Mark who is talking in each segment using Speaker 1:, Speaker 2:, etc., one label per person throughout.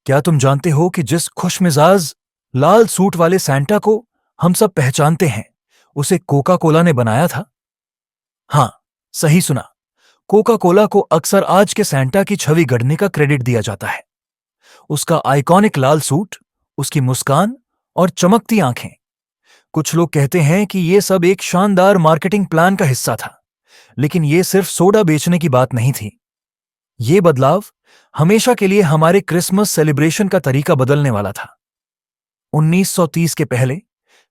Speaker 1: क्या तुम जानते हो कि जिस खुशमिजाज लाल सूट वाले सैंटा को हम सब पहचानते हैं, उसे कोका कोला ने बनाया था? हाँ, सही सुना। कोका कोला को अक्सर आज के सैंटा की छवि गढ़ने का क्रेडिट दिया जाता है। उसका आइकॉनिक लाल सूट, उसकी मुस्कान और चमकती आंखें। कुछ लोग कहते हैं कि यह सब एक शानदार मार्केटिंग प्लान का हिस्सा था, लेकिन यह सिर्फ सोडा बेचने की बात नहीं थी। ये बदलाव हमेशा के लिए हमारे क्रिसमस सेलिब्रेशन का तरीका बदलने वाला था। 1930 के पहले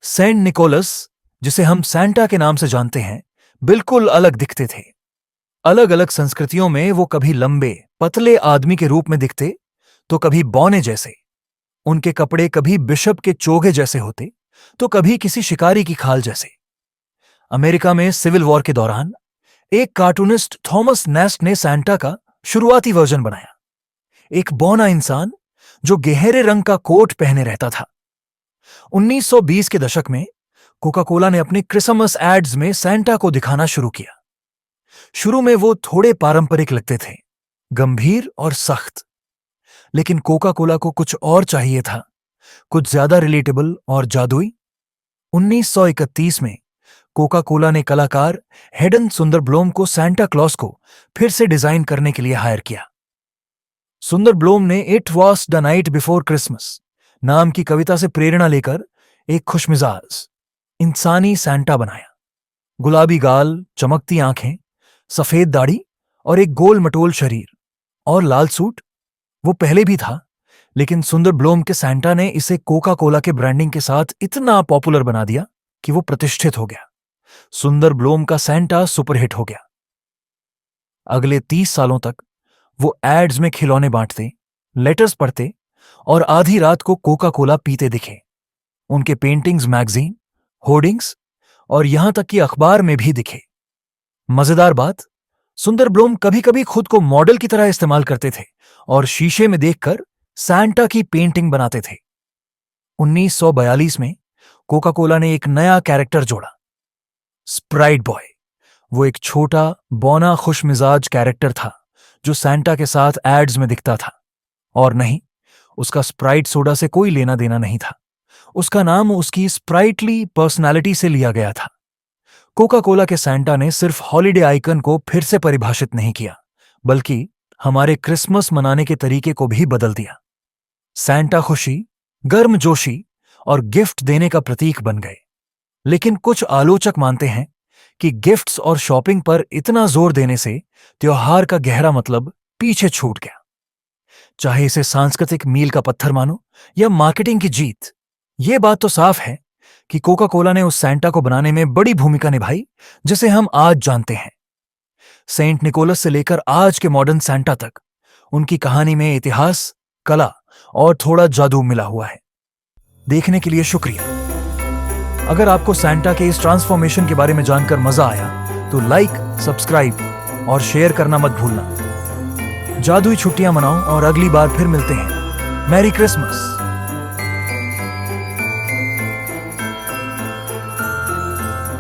Speaker 1: सेंट निकोलस, जिसे हम सैंटा के नाम से जानते हैं, बिल्कुल अलग दिखते थे। अलग अलग संस्कृतियों में वो कभी लंबे पतले आदमी के रूप में दिखते, तो कभी बौने जैसे। उनके कपड़े कभी बिशप के चोगे जैसे होते, तो कभी किसी शिकारी की खाल जैसे। अमेरिका में सिविल वॉर के दौरान एक कार्टूनिस्ट थॉमस नेस्ट ने सैंटा का शुरुआती वर्जन बनाया। एक बौना इंसान जो गहरे रंग का कोट पहने रहता था। 1920 के दशक में कोका कोला ने अपने क्रिसमस एड्स में सैंटा को दिखाना शुरू किया। शुरू में वो थोड़े पारंपरिक लगते थे, गंभीर और सख्त। लेकिन कोका कोला को कुछ और चाहिए था, कुछ ज्यादा रिलेटेबल और जादुई। 1931 में कोका कोला ने कलाकार हेडन सुंदरब्लोम को सैंटा क्लॉस को फिर से डिजाइन करने के लिए हायर किया। सुंदरब्लोम ने it was the night before Christmas नाम की कविता से प्रेरणा लेकर एक खुशमिजाज इंसानी सैंटा बनाया। गुलाबी गाल, चमकती आंखें, सफेद दाढ़ी और एक गोल मटोल शरीर और लाल सूट। वो पहले भी था, लेकिन सुंदरब्लोम के सैंटा ने इसे कोका कोला के ब्रांडिंग के साथ इतना पॉपुलर बना दिया कि वो प्रतिष्ठित हो गया। सुंदरब्लोम का सैंटा सुपरहिट हो गया। अगले 30 सालों तक वो एड्स में खिलौने बांटते, लेटर्स पढ़ते और आधी रात को कोका कोला पीते दिखे। उनके पेंटिंग्स मैगजीन, होर्डिंग्स और यहां तक कि अखबार में भी दिखे। मजेदार बात, सुंदरब्लोम कभी कभी खुद को मॉडल की तरह इस्तेमाल करते थे और शीशे में देखकर सैंटा की पेंटिंग बनाते थे। 1942 में कोका कोला ने एक नया कैरेक्टर जोड़ा, स्प्राइट बॉय। वो एक छोटा, बौना, खुशमिजाज कैरेक्टर था जो सैंटा के साथ एड्स में दिखता था। और नहीं, उसका स्प्राइट सोडा से कोई लेना देना नहीं था। उसका नाम उसकी स्प्राइटली पर्सनालिटी से लिया गया था। कोका कोला के सैंटा ने सिर्फ हॉलिडे आइकन को फिर से परिभाषित नहीं किया, बल्कि हमारे क्रिसमस मनाने के तरीके को भी बदल दिया। सैंटा खुशी, गर्मजोशी और गिफ्ट देने का प्रतीक बन गए। लेकिन कुछ आलोचक मानते हैं कि गिफ्ट्स और शॉपिंग पर इतना जोर देने से त्योहार का गहरा मतलब पीछे छूट गया। चाहे इसे सांस्कृतिक मील का पत्थर मानो या मार्केटिंग की जीत, ये बात तो साफ है कि कोका कोला ने उस सैंटा को बनाने में बड़ी भूमिका निभाई जिसे हम आज जानते हैं। सेंट निकोलस से लेकर आज के मॉडर्न सैंटा तक उनकी कहानी में इतिहास, कला और थोड़ा जादू मिला हुआ है। देखने के लिए शुक्रिया। अगर आपको सैंटा के इस ट्रांसफॉर्मेशन के बारे में जानकर मजा आया तो लाइक, सब्सक्राइब और शेयर करना मत भूलना। जादुई छुट्टियां मनाओ और अगली बार फिर मिलते हैं। Merry Christmas.